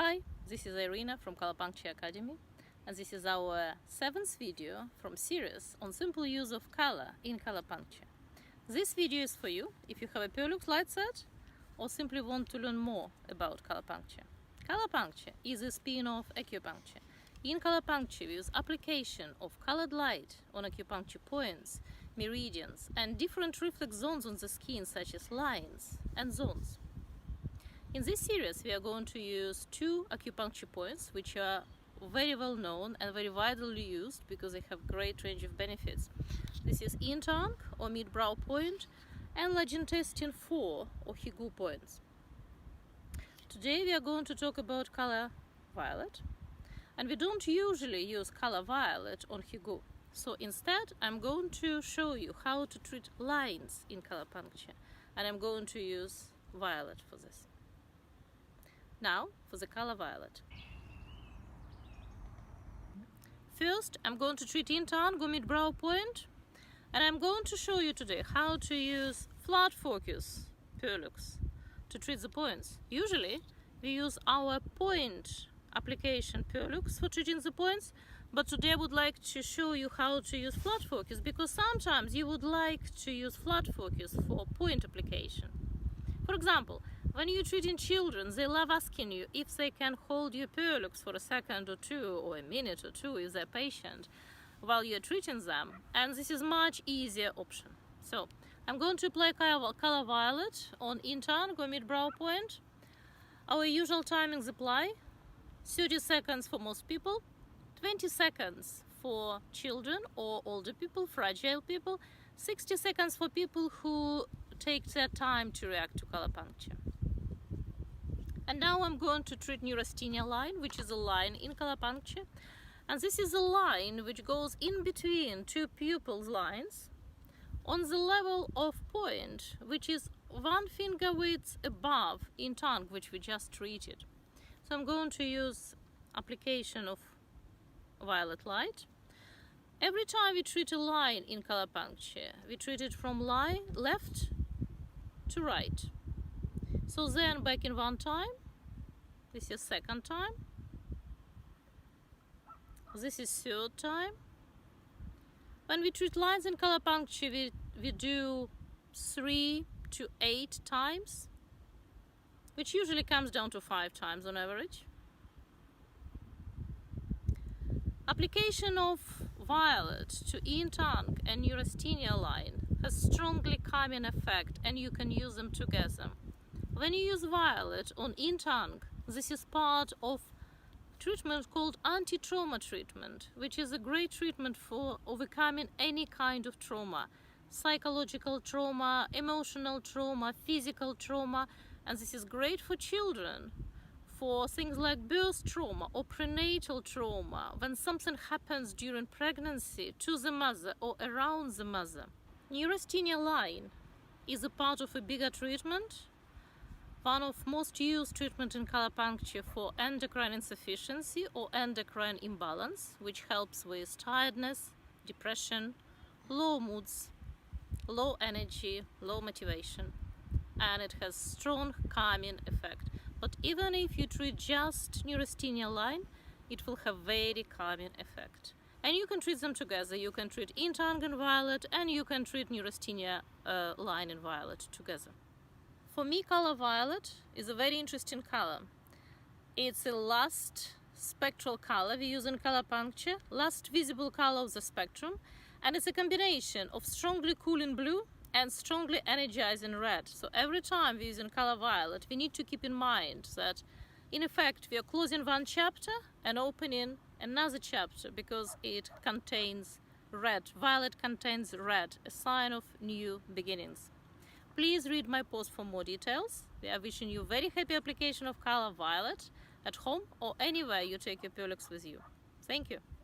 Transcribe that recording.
Hi, this is Irina from Colourpuncture Academy, and this is our 7th video from series on simple use of color in Colourpuncture. This video is for you if you have a Purlux light set or simply want to learn more about Colourpuncture. Colourpuncture is a spin-off acupuncture. In Colourpuncture, we use application of colored light on acupuncture points, meridians, and different reflex zones on the skin, such as lines and zones. In this series, we are going to use two acupuncture points, which are very well known and very widely used because they have great range of benefits. This is yin tongue or mid-brow point and large intestine 4 or higu points. Today we are going to talk about color violet, and we don't usually use color violet on higu. So instead, I'm going to show you how to treat lines in Colourpuncture, and I'm going to use violet for this. Now for the color violet. First, I'm going to treat yin tongue or mid-brow point, and I'm going to show you today how to use flat focus Purlux to treat the points. Usually we use our point application Purlux for treating the points, but today I would like to show you how to use flat focus, because sometimes you would like to use flat focus for point application. For example, when you're treating children, they love asking you if they can hold your Purlux for a second or two, or a minute or two if they're patient, while you're treating them, and this is much easier option. So I'm going to apply color violet on yin tongue or mid-brow point. Our usual timings apply: 30 seconds for most people, 20 seconds for children or older people, fragile people, 60 seconds for people who take their time to react to Colourpuncture. And now I'm going to treat neurasthenia line, which is a line in Colourpuncture. And this is a line which goes in between two pupils lines on the level of point, which is one finger width above yin tongue, which we just treated. So I'm going to use application of violet light. Every time we treat a line in Colourpuncture, we treat it from left to right. So then back in one time, this is second time, this is third time. When we treat lines in Colourpuncture, we do 3 to 8 times, which usually comes down to 5 times on average. Application of violet to yin tongue and neurasthenia line has strongly calming effect, and you can use them together. When you use violet on yin tongue, this is part of treatment called anti-trauma treatment, which is a great treatment for overcoming any kind of trauma: psychological trauma, emotional trauma, physical trauma. And this is great for children, for things like birth trauma or prenatal trauma, when something happens during pregnancy to the mother or around the mother. Neurasthenia line is a part of a bigger treatment, one of most used treatment in Colourpuncture for endocrine insufficiency or endocrine imbalance, which helps with tiredness, depression, low moods, low energy, low motivation, and it has strong calming effect. But even if you treat just neurasthenia line, it will have very calming effect. And you can treat them together. You can treat yin tongue in violet, and you can treat neurasthenia line in violet together. For me, color violet is a very interesting color. It's the last spectral color we use in Colourpuncture, last visible color of the spectrum, and it's a combination of strongly cooling blue and strongly energizing red. So every time we're using color violet, we need to keep in mind that in effect we are closing one chapter and opening another chapter, because it contains red. Violet contains red, a sign of new beginnings. Please read my post for more details. We are wishing you very happy application of color violet at home or anywhere you take your Purlux with you. Thank you.